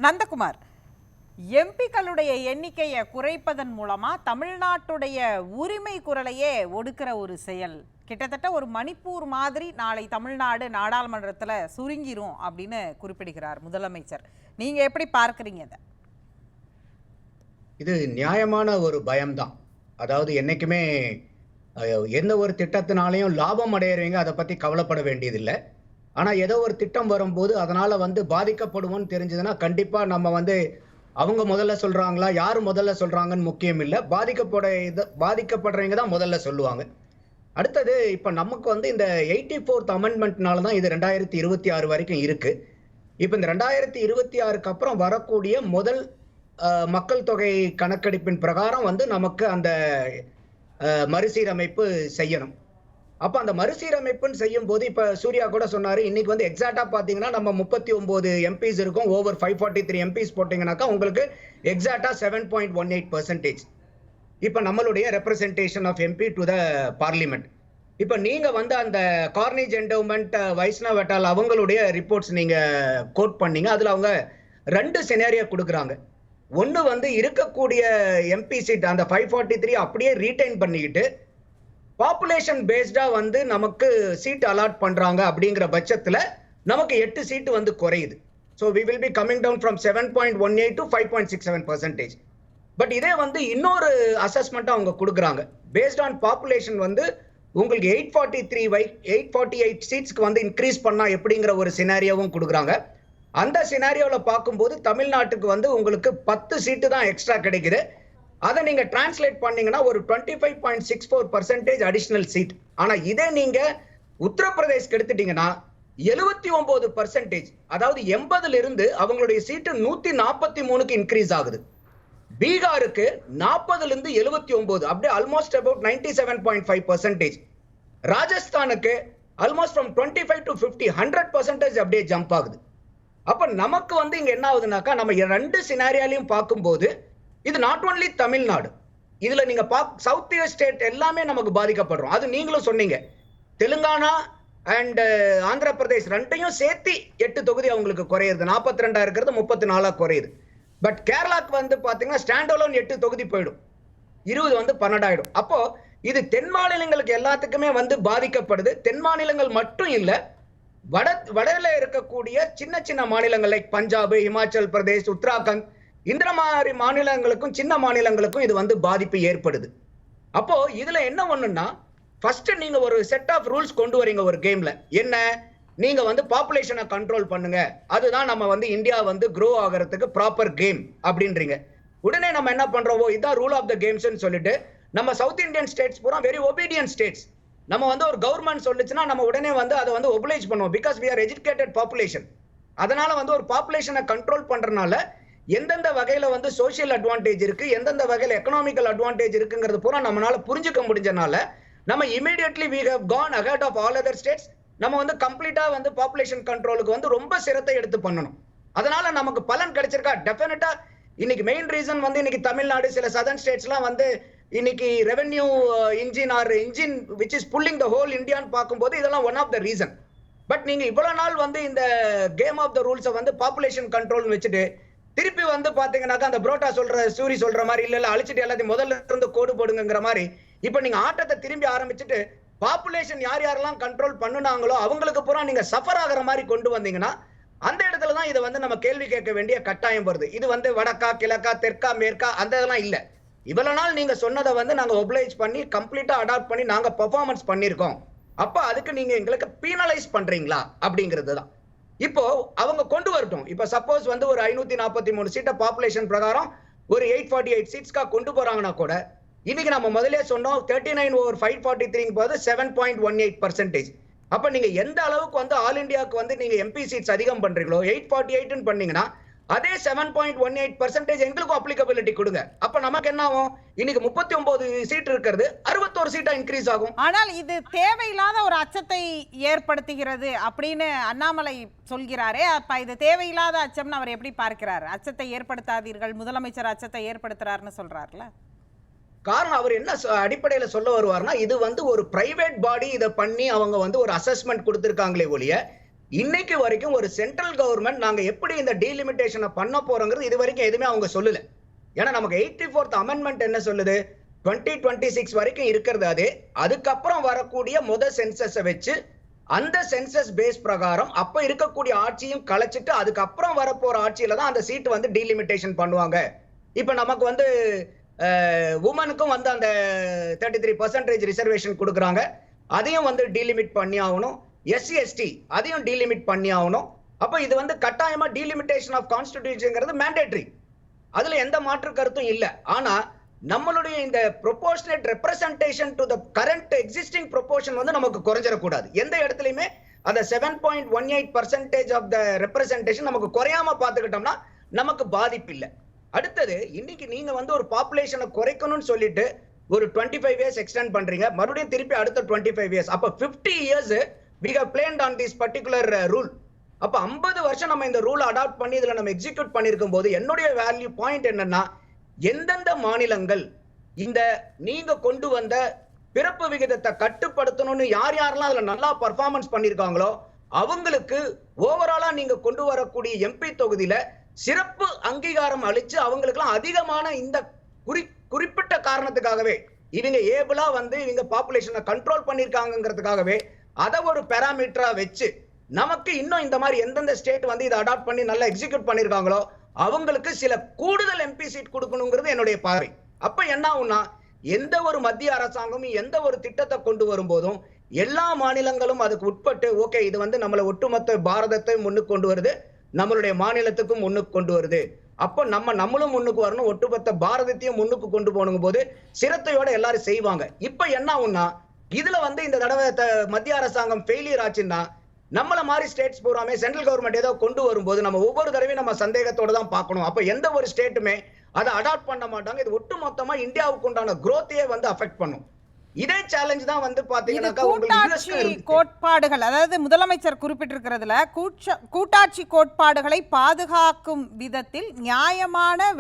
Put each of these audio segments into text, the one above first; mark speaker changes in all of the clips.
Speaker 1: நந்தகுமார், எம்பிக்களுடைய எண்ணிக்கையை குறைப்பதன் மூலமா தமிழ்நாட்டுடைய உரிமை குரலையே ஒடுக்கிற ஒரு செயல். கிட்டத்தட்ட ஒரு மணிப்பூர் மாதிரி நாளை தமிழ்நாடு நாடாளுமன்றத்தில் சுருங்கிரும் அப்படின்னு குறிப்பிடுகிறார் முதலமைச்சர். நீங்க எப்படி பார்க்கறீங்க இதை?
Speaker 2: இது நியாயமான ஒரு பயம்தான். அதாவது என்னைக்குமே எந்த ஒரு திட்டத்தினாலையும் லாபம் அடையிறவங்க அதை பத்தி கவலைப்பட வேண்டியதில்லை. ஆனா ஏதோ ஒரு திட்டம் வரும்போது அதனால பாதிக்கப்படுவோம்னு தெரிஞ்சதுன்னா கண்டிப்பா நம்ம அவங்க முதல்ல சொல்றாங்களா யாரு முதல்ல சொல்றாங்கன்னு முக்கியம் இல்லை, பாதிக்கப்படுறவங்க தான் முதல்ல சொல்லுவாங்க. அடுத்தது இப்ப நமக்கு இந்த 84th அமெண்ட்மெண்ட்னால தான் இது 2026 வரைக்கும் இருக்கு. இப்ப இந்த 2026க்கு அப்புறம் வரக்கூடிய முதல் மக்கள் தொகை கணக்கெடுப்பின் பிரகாரம் நமக்கு அந்த மறுசீரமைப்பு செய்யணும். அப்ப அந்த மறுசீரமைப்புன்னு செய்யும் போது இப்ப சூர்யா கூட சொன்னாரு, இன்னைக்கு எக்ஸாக்டா பாத்தீங்கன்னா நம்ம 39 எம்பிஸ் இருக்கும். ஓவர் 543 எம்பிஸ் போட்டீங்கன்னாக்கா உங்களுக்கு எக்ஸாக்டா 7.18%. இப்ப நம்மளுடைய representation of MP to the parliament. இப்ப நீங்க அந்த கார்னேஜ் என்டோமெண்ட் வைஷ்ணவ் அட்டால் அவங்களுடைய ரிப்போர்ட்ஸ் நீங்க கோட் பண்ணீங்க. அதுல அவங்க 2 சினாரியோ கொடுக்குறாங்க. ஒன்னு இருக்கக்கூடிய எம்பி சீட் அந்த 543 அப்படியே ரீடைன் பண்ணிக்கிட்டு பாப்புலேஷன் பேஸ்டா நமக்கு சீட் அலாட் பண்றாங்க. அப்படிங்கிற பட்சத்துல நமக்கு 8 சீட்டு குறையுது. So we will be coming down from 7.18 to 5.67%. But இதே இன்னொரு அசஸ்மெண்ட் அவங்க கொடுக்குறாங்க. பேஸ்ட் ஆன் பாப்புலேஷன் உங்களுக்கு 848 சீட்ஸ்க்கு இன்க்ரீஸ் பண்ணா எப்படிங்கிற ஒரு சினாரியோவும் கொடுக்குறாங்க. அந்த சினாரியோவில் பார்க்கும்போது தமிழ்நாட்டுக்கு உங்களுக்கு 10 சீட்டு தான் எக்ஸ்ட்ரா கிடைக்குது. அதை நீங்க டிரான்ஸ்லேட் பண்ணீங்கன்னா ஒரு 25.64% அடிஷனல் சீட். ஆனா இதே நீங்க உத்தரப்பிரதேஷ்க்கு எடுத்துட்டீங்கன்னா 79%, அதாவது 80ல இருந்து அவங்களுடைய சீட்டு 143க்கு இன்க்ரீஸ் ஆகுது. பீகாருக்கு 40ல இருந்து 79, அப்படியே ஆல்மோஸ்ட் அபவுட் 97.5%. ராஜஸ்தானுக்கு ஆல்மோஸ்ட் ஃப்ரம் 25 to 50 100% அப்படியே ஜம்ப் ஆகுது. அப்ப நமக்கு இங்க என்ன ஆகுதுனாக்கா, நம்ம 2 சினாரியாலையும் பார்க்கும்போது இது நாட் ஒன்லி தமிழ்நாடு, இதுல நீங்க சவுத் ஈஸ்ட் ஸ்டேட் எல்லாமே நமக்கு பாதிக்கப்படுறோம். அது நீங்களும் சொன்னீங்க, தெலுங்கானா அண்ட் ஆந்திர பிரதேஷ் ரெண்டையும் சேர்த்து 8 தொகுதி அவங்களுக்கு குறையுது. 42 இருக்கிறது 34 குறையுது. பட் கேரளாக்கு பாத்தீங்கன்னா ஸ்டாண்ட் அலோன் 8 தொகுதி போயிடும், 20 12 ஆயிடும். அப்போ இது தென் மாநிலங்களுக்கு எல்லாத்துக்குமே பாதிக்கப்படுது. தென் மாநிலங்கள் மட்டும் இல்ல, வடல இருக்கக்கூடிய சின்ன சின்ன மாநிலங்கள் லைக் பஞ்சாப், இமாச்சல் பிரதேஷ், உத்தராகண்ட், இந்த மாதிரி மாநிலங்களுக்கும் சின்ன மாநிலங்களுக்கும் இது பாதிப்பு ஏற்படுது. அப்போ இதுல என்ன ஒண்ணுன்னா, ஃபர்ஸ்ட் நீங்க ஒரு செட் ஆஃப் ரூல்ஸ் கொண்டு வரீங்க ஒரு கேம்ல. என்ன, நீங்க பாப்புலேஷனை கண்ட்ரோல் பண்ணுங்க, அதுதான் நம்ம இந்தியா க்ரோ ஆகிறதுக்கு ப்ராப்பர் கேம் அப்படின்றீங்க. உடனே நம்ம என்ன பண்றோம், இதான் ரூல் ஆஃப் த கேம்ஸ் சொல்லிட்டு நம்ம சவுத் இந்தியன் ஸ்டேட்ஸ் பூரா வெரி ஒபீடியன்ட் ஸ்டேட்ஸ். நம்ம ஒரு கவர்மெண்ட் சொல்லுச்சுன்னா நம்ம உடனே அதை ஒபலைஸ் பண்ணுவோம். Because we are educated population. அதனால ஒரு பாப்புலேஷனை கண்ட்ரோல் பண்றதுனால எந்தெந்த வகையில சோசியல் அட்வான்டேஜ் இருக்கு, எந்தெந்த வகையில எக்கனாமிக்கல் அட்வான்டேஜ் இருக்குங்கிறது பூரா நம்மளால புரிஞ்சுக்க முடிஞ்சனால நம்ம immediately we have gone ahead of all other states. நம்ம கம்ப்ளீட்டா பாப்புலேஷன் கண்ட்ரோலுக்கு ரொம்ப சிரத்தை எடுத்து பண்ணணும். அதனால நமக்கு பலன் கிடைச்சிருக்கா? டெஃபினட்டா. இன்னைக்கு மெயின் ரீசன் இன்னைக்கு தமிழ்நாடு, சில சதர்ன் ஸ்டேட்ஸ்லாம் இன்னைக்கு revenue engine which is pulling the whole இந்தியான்னு பார்க்கும்போது இதெல்லாம் one of the reason. But நீங்க இவ்வளவு நாள் இந்த கேம் ஆஃப் த ரூல்ஸை பாப்புலேஷன் கண்ட்ரோல் வச்சுட்டு திருப்பி பாத்தீங்கன்னாக்கா அந்த புரோட்டா சூரி சொல்ற மாதிரி இல்ல அழிச்சிட்டு எல்லாத்தையும் முதல்ல இருந்து கோடு போடுங்கிற மாதிரி இப்ப நீங்க ஆட்டத்தை திரும்பி ஆரம்பிச்சுட்டு பாப்புலேஷன் யார் யாரெல்லாம் கண்ட்ரோல் பண்ணுனாங்களோ அவங்களுக்கு பூரா நீங்க சஃபர் ஆகிற மாதிரி கொண்டு வந்தீங்கன்னா அந்த இடத்துல தான் இதை நம்ம கேள்வி கேட்க வேண்டிய கட்டாயம் வருது. இது வடக்கா, கிழக்கா, தெற்கா, மேற்கா அந்த இதெல்லாம் இல்ல. இவ்வளவு நாள் நீங்க சொன்னதை நாங்க ஒப்ளைஸ் பண்ணி கம்ப்ளீட்டா அடாப்ட் பண்ணி நாங்க பெர்ஃபார்மன்ஸ் பண்ணிருக்கோம். அப்ப அதுக்கு நீங்க எங்களுக்கு பீனலைஸ் பண்றீங்களா அப்படிங்கிறது தான். இப்போ அவங்க கொண்டு வரட்டும். இப்ப சப்போஸ் ஒரு 543 சீட்டை பாப்புலேஷன் பிரகாரம் ஒரு 848 சீட்ஸ்க்கா கொண்டு போறாங்கன்னா கூட, இன்னைக்கு நம்ம முதலே சொன்னோம் 39 over 543 போது 7.18%. அப்ப நீங்க எந்த அளவுக்கு ஆல் இந்தியாவுக்கு நீங்க எம்பி சீட்ஸ் அதிகம் பண்றீங்களோ 848 பண்ணீங்கன்னா அதே 7.18% எங்களுக்கும் அப்ளிகபிலிட்டி கொடுங்க. அப்ப நமக்கு என்ன ஆகும், இன்னைக்கு 39 சீட் இருக்கிறது 61 சீட்டா இன்க்ரீஸ் ஆகும்.
Speaker 1: ஆனால் இது தேவையில்லாத ஒரு அச்சத்தை ஏற்படுத்துகிறது அப்படின்னு அண்ணாமலை சொல்கிறாரே. அப்ப இது தேவையில்லாத அச்சம்னு அவர் எப்படி பார்க்கிறார்? அச்சத்தை ஏற்படுத்தாதீர்கள், முதலமைச்சர் அச்சத்தை ஏற்படுத்துறாருன்னு சொல்றாருல.
Speaker 2: காரணம் அவர் என்ன அடிப்படையில சொல்ல வருவார்னா, இது ஒரு பிரைவேட் பாடி இதை பண்ணி அவங்க ஒரு அசஸ்மெண்ட் கொடுத்திருக்காங்களே ஒழிய இன்னைக்கு வரைக்கும் ஒரு சென்ட்ரல் கவர்மெண்ட் நாங்க எப்படி இந்த டீலிமிட்டேஷனை பண்ண போறோங்கிறது இது வரைக்கும் எதுவுமே அவங்க சொல்லல. ஏன்னா நமக்கு 84th அமெண்ட்மெண்ட் என்ன சொல்லுது, 2026 வரைக்கும் இருக்கிறது. அதுக்கப்புறம் வரக்கூடிய சென்சஸ் வச்சு அந்த சென்சஸ் பேஸ் பிரகாரம் அப்ப இருக்கக்கூடிய ஆட்சியும் கலைச்சிட்டு அதுக்கப்புறம் வரப்போற ஆட்சியில தான் அந்த சீட் வந்து டீலிமிட்டேஷன் பண்ணுவாங்க. இப்ப நமக்கு வந்து உமனுக்கும் வந்து அந்த 33% ரிசர்வேஷன் கொடுக்குறாங்க, அதையும் வந்து டீலிமிட் பண்ணி ஆகணும். எஸ்சி எஸ்டி அதையும் டீலிமிட் பண்ணி ஆகணும். அப்ப இது வந்து கட்டாயமா டீலிமிட்டேஷன் ஆஃப் கான்ஸ்டிடியூஷன்ங்கிறது மேண்டேட்டரி, அதுல எந்த மாற்று கருத்தும் இல்ல. ஆனா நம்மளுடைய இந்த proportionate representation to the current existing proportion வந்து நமக்கு குறைஞ்சிடக்கூடாது. எந்த இடத்துலயுமே அந்த 7.18% ஆஃப் த ரெப்ரசன்டேஷன் நமக்கு குறையாம பார்த்துக்கிட்டோம்னா நமக்கு பாதிப்பு இல்லை. அடுத்தது, இன்னைக்கு நீங்க வந்து ஒரு பாப்புலேஷனை குறைக்கணும்னு சொல்லிட்டு ஒரு 25 இயர்ஸ் எக்ஸ்டெண்ட் பண்றீங்க, மறுபடியும் திருப்பி அடுத்த 25 இயர்ஸ், அப்ப 50 years we have planned on this particular rule. அப்ப 50 வருஷம் நம்ம இந்த ரூல் அடாப்ட் பண்ணி இதுல நம்ம எக்ஸிக்யூட் பண்ணிருக்கும் போது என்னுடைய வேல்யூ பாயிண்ட் என்னன்னா, எந்தெந்த மாநிலங்கள் இந்த நீங்க கொண்டு வந்த பிறப்பு விகிதத்தை கட்டுப்படுத்தணும்னு யார் யாரெல்லாம் அதுல நல்லா பர்ஃபார்மன்ஸ் பண்ணிருக்காங்களோ அவங்களுக்கு ஓவராலா நீங்க கொண்டு வரக்கூடிய எம்பி தொகுதியில சிறப்பு அங்கீகாரம் அளிச்சு அவங்களுக்குலாம் அதிகமான இந்த குறிப்பிட்ட காரணத்துக்காகவே இவங்க ஏபிளா வந்து இவங்க பாப்புலேஷனை கண்ட்ரோல் பண்ணிருக்காங்கிறதுக்காகவே அதை ஒரு பேராமீட்டரா வச்சு நமக்கு இன்னும் இந்த மாதிரி எந்தெந்த ஸ்டேட் வந்து இதை அடாப்ட் பண்ணி நல்லா எக்ஸிக்யூட் பண்ணிருக்காங்களோ அவங்களுக்கு சில கூடுதல் எம்பி சீட் கொடுக்கணுங்கிறது என்னுடைய பார்வை. அப்ப என்ன ஆகும்னா, எந்த ஒரு மத்திய அரசாங்கமும் எந்த ஒரு திட்டத்தை கொண்டு வரும்போதும் எல்லா மாநிலங்களும் அதுக்கு உட்பட்டு ஓகே இது வந்து நம்மளை ஒட்டுமொத்த பாரதத்தை முன்னுக்கு கொண்டு வருது, நம்மளுடைய மாநிலத்துக்கும் முன்னுக்கு கொண்டு வருது, அப்போ நம்மளும் முன்னுக்கு வரணும், ஒட்டுமொத்த பாரதத்தையும் முன்னுக்கு கொண்டு போனுங்க போது சிரத்தையோட எல்லாரும் செய்வாங்க. இப்ப என்ன ஆகும்னா, இதுல வந்து இந்த தடவை மத்திய அரசாங்கம் ஃபெயிலியர் ஆச்சுன்னா நம்மள மாதிரி ஸ்டேட்ஸ் பூராமே சென்ட்ரல் கவர்மெண்ட் ஏதோ கொண்டு வரும்போது நம்ம ஒவ்வொரு தடவையும் நம்ம சந்தேகத்தோட தான் பார்க்கணும். அப்ப எந்த ஒரு ஸ்டேட்டுமே அதை அடாப்ட் பண்ண மாட்டாங்க. இது ஒட்டு மொத்தமா இந்தியாவுக்கு உண்டான growth-ஐயே வந்து அஃபெக்ட் பண்ணும். இதே சேலஞ்ச் தான் வந்து பாத்தீங்கன்னா
Speaker 1: கோட்பாடுகள், அதாவது முதலமைச்சர் குறிப்பிட்டிருக்கிறதுல கூட்டாட்சி கோட்பாடுகளை பாதுகாக்கும் விதத்தில் நியாயமான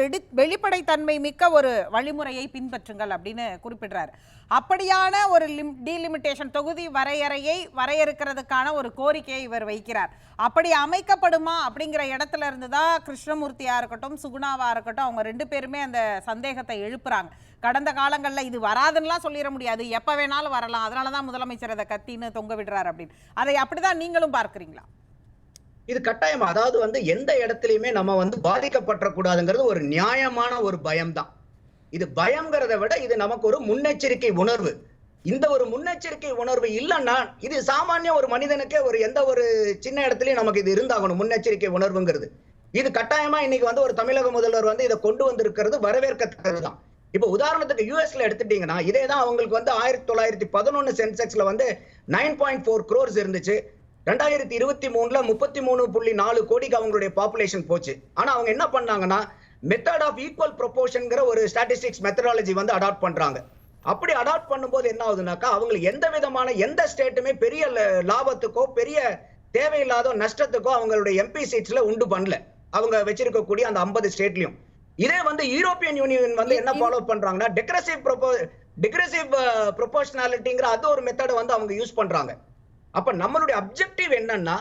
Speaker 1: வெளிப்படைத்தன்மை மிக்க ஒரு வழிமுறையை பின்பற்றுங்கள் அப்படின்னு குறிப்பிடுறாரு. அப்படியான ஒரு டீலிமிட்டேஷன் தொகுதி வரையறையை வரையறுக்கிறதுக்கான ஒரு கோரிக்கையை இவர் வைக்கிறார். அப்படி அமைக்கப்படுமா அப்படிங்கிற இடத்துல இருந்து தான் கிருஷ்ணமூர்த்தியா இருக்கட்டும் சுகுணாவா இருக்கட்டும் அவங்க ரெண்டு பேருமே அந்த சந்தேகத்தை எழுப்புறாங்க. கடந்த காலங்களில் இது வராதுன்னெலாம் சொல்லிட முடியாது, எப்போ வேணாலும் வரலாம், அதனால தான் முதலமைச்சர் அதை கத்தின்னு தொங்க விடுறாரு அப்படின்னு. அதை அப்படிதான் நீங்களும் பார்க்குறீங்களா?
Speaker 2: இது கட்டாயமா, அதாவது வந்து எந்த இடத்துலையுமே நம்ம வந்து பாதிக்கப்படக்கூடாதுங்கிறது ஒரு நியாயமான ஒரு பயம்தான். இது பயம்ங்கிறத விட இது நமக்கு ஒரு முன்னெச்சரிக்கை உணர்வு. இந்த ஒரு முன்னெச்சரிக்கை உணர்வு இல்லைன்னா இது சாமானிய ஒரு மனிதனுக்கே ஒரு எந்த ஒரு சின்ன இடத்துலயும் நமக்கு இது இருந்தாகணும். முன்னெச்சரிக்கை உணர்வுங்கிறது இது கட்டாயமா இன்னைக்கு வந்து ஒரு தமிழக முதல்வர் வந்து இதை கொண்டு வந்திருக்கிறது வரவேற்கத்தக்கதுதான். இப்ப உதாரணத்துக்கு யூஎஸ்ல எடுத்துட்டீங்கன்னா இதேதான் அவங்களுக்கு வந்து 1911 சென்செக்ஸ்ல வந்து 9.4 crores இருந்துச்சு. 2023ல 33.4 கோடிக்கு அவங்களுடைய பாப்புலேஷன் போச்சு. ஆனா அவங்க என்ன பண்ணாங்கன்னா மெத்தட் ஆஃப் ஈக்குவல் ப்ரொபோர்ஷன்ங்கிற ஒரு ஸ்டாட்டிஸ்டிக்ஸ் மெத்தடாலஜி வந்து அடாப்ட் பண்றாங்க. அப்படி அடாப்ட் பண்ணும்போது என்ன ஆகுதுனாக்கா அவங்களுக்கு எந்த விதமான எந்த ஸ்டேட்டுமே பெரிய லாபத்துக்கோ பெரிய தேவையில்லாத நஷ்டத்துக்கோ அவங்களுடைய எம்பி சீட்ஸ்ல உண்டு பண்ணல, அவங்க வச்சிருக்கக்கூடிய அந்த 50 ஸ்டேட்லயும். இதே வந்து யூரோப்பியன் யூனியன் வந்து என்ன ஃபாலோ பண்றாங்கன்னா டிக்ரெசிவ் ப்ரொபோர்ஷனாலிட்டிங்கிற அது ஒரு மெத்தடை வந்து அவங்க யூஸ் பண்றாங்க. அப்ப நம்மளுடைய அப்ஜெக்டிவ் என்னன்னா,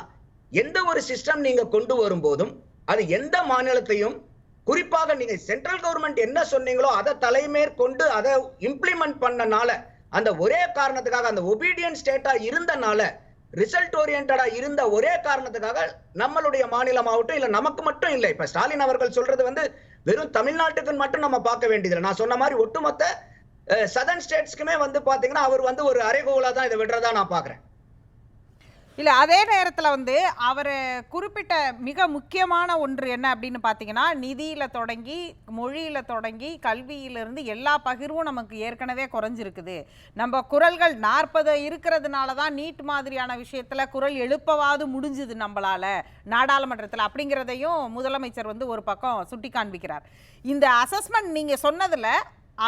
Speaker 2: எந்த ஒரு சிஸ்டம் நீங்க கொண்டு வரும்போதும் அது எந்த மாநிலத்தையும் குறிப்பாக நீங்க சென்ட்ரல் கவர்மெண்ட் என்ன சொன்னீங்களோ அதை தலைமேற்கொண்டு அதை இம்ப்ளிமெண்ட் பண்ணனால அந்த ஒரே காரணத்துக்காக அந்த ஒபீடியன்ட் ஸ்டேட்டா இருந்தனால ரிசல்ட் ஓரியன்டா இருந்த ஒரே காரணத்துக்காக நம்மளுடைய மாநிலமாகட்டும் இல்ல நமக்கு மட்டும் இல்லை, இப்ப ஸ்டாலின் அவர்கள் சொல்றது வந்து வெறும் தமிழ்நாட்டுக்கு மட்டும் நம்ம பார்க்க வேண்டியதில்லை. நான் சொன்ன மாதிரி ஒட்டுமொத்த சதர்ன் ஸ்டேட்ஸ்க்குமே வந்து பாத்தீங்கன்னா அவர் வந்து ஒரு அரைகோலா தான் இதை விடுறதா நான் பாக்குறேன்.
Speaker 1: இல்லை, அதே நேரத்தில் வந்து அவர் குறிப்பிட்ட மிக முக்கியமான ஒன்று என்ன அப்படின்னு பார்த்தீங்கன்னா, நிதியில் தொடங்கி மொழியில் தொடங்கி கல்வியிலிருந்து எல்லா பகிர்வும் நமக்கு ஏற்கனவே குறைஞ்சிருக்குது. நம்ம குரல்கள் 40 இருக்கிறதுனால தான் நீட் மாதிரியான விஷயத்தில் குரல் எழுப்பவாது முடிஞ்சுது நம்மளால் நாடாளுமன்றத்தில் அப்படிங்கிறதையும் முதலமைச்சர் வந்து ஒரு பக்கம் சுட்டி காண்பிக்கிறார். இந்த அசஸ்மெண்ட் நீங்கள் சொன்னதில்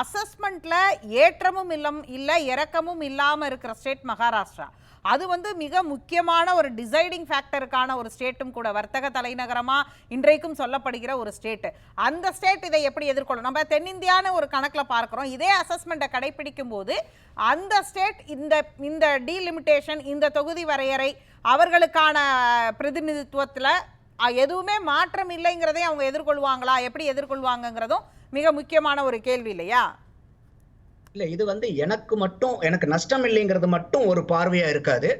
Speaker 1: அசஸ்மெண்ட்டில் ஏற்றமும் இல்லை இறக்கமும் இல்லாமல் இருக்கிற ஸ்டேட் மகாராஷ்டிரா. அது வந்து மிக முக்கியமான ஒரு டிசைடிங் ஃபேக்டருக்கான ஒரு ஸ்டேட்டும் கூட, வர்த்தக தலைநகரமாக இன்றைக்கும் சொல்லப்படுகிற ஒரு ஸ்டேட்டு. அந்த ஸ்டேட் இதை எப்படி எதிர்கொள்ளும்? நம்ம தென்னிந்தியான ஒரு கணக்கில் பார்க்குறோம். இதே அசஸ்மெண்ட்டை கடைப்பிடிக்கும் போது அந்த ஸ்டேட் இந்த டீலிமிட்டேஷன் இந்த தொகுதி வரையறை அவர்களுக்கான பிரதிநிதித்துவத்தில் எதுவுமே மாற்றம் இல்லைங்கிறதை அவங்க எதிர்கொள்வாங்களா, எப்படி எதிர்கொள்வாங்கங்கிறதும் மிக முக்கியமான ஒரு கேள்வி இல்லையா?
Speaker 2: இல்ல இது வந்து எனக்கு நஷ்டம் இல்லைங்கிறது மட்டும் ஒரு பார்வையா இருக்காது.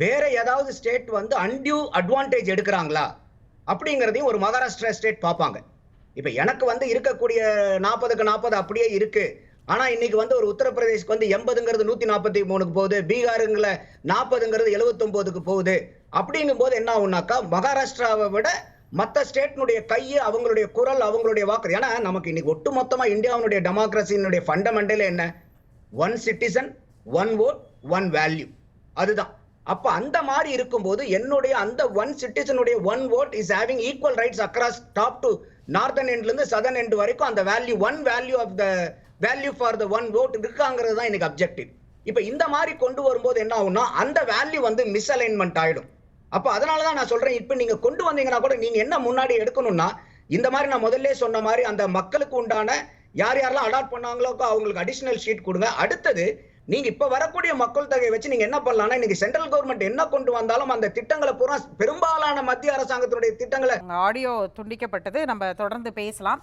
Speaker 2: வேற ஏதாவது ஸ்டேட் வந்து அன்டியூ அட்வான்டேஜ் எடுக்கிறாங்களா அப்படிங்கிறதையும் ஒரு மகாராஷ்டிரா ஸ்டேட் பார்ப்பாங்க. இப்ப எனக்கு வந்து இருக்கக்கூடிய 40க்கு 40 அப்படியே இருக்கு. ஆனா இன்னைக்கு வந்து ஒரு உத்தரப்பிரதேஷ்க்கு வந்து 80ங்கிறது 143க்கு போகுது, பீகாருங்கள 40ங்கிறது 79க்கு போகுது. அப்படிங்கும் போது என்ன ஆகும்னாக்கா, மகாராஷ்டிராவை விட மத்த ஸ்டேட்னுடைய கையை, அவங்களுடைய குரல், அவங்களுடைய வாக்கு. ஏன்னா நமக்கு இன்னைக்கு ஒட்டுமொத்தமா இந்தியாவுடைய டெமோக்ரஸியினுடைய ஃபண்டமெண்டல் என்ன? One citizen, one vote, one value. அதுதான். அப்ப அந்த மாதிரி இருக்கும்போது என்னுடைய அந்த ஒன் சிட்டிசனுடைய one vote is having equal rights across top to northern எண்ட்ல இருந்து சதர்ன் எண்ட் வரைக்கும் அந்த value, one value of the value for the one vote இருக்காங்கிறது தான் எனக்கு அப்ஜெக்டிவ். இப்ப இந்த மாதிரி கொண்டு வரும்போது என்ன ஆகும்னா, அந்த வேல்யூ வந்து மிஸ்அலைன்மெண்ட் ஆயிடும். அப்ப அதனாலதான் நான் சொல்றேன், இப்ப நீங்க கொண்டு வந்தீங்கன்னா கூட நீங்க என்ன முன்னாடி எடுக்கணும்னா, இந்த மாதிரி நான் முதல்ல சொன்ன மாதிரி அந்த மக்களுக்கு உண்டான யார் யாரெல்லாம் அடாப்ட் பண்ணாங்களோ அவங்களுக்கு அடிஷனல் ஷீட் கொடுங்க. அடுத்தது நீங்க இப்ப வரக்கூடிய மக்கள் தொகையை வச்சு நீங்க என்ன பண்ணலாம்னா, இன்னைக்கு சென்ட்ரல் கவர்மெண்ட் என்ன கொண்டு வந்தாலும் அந்த திட்டங்களை பூரா பெரும்பாலான மத்திய அரசாங்கத்தினுடைய திட்டங்களை.
Speaker 1: ஆடியோ துண்டிக்கப்பட்டது, நம்ம தொடர்ந்து பேசலாம்.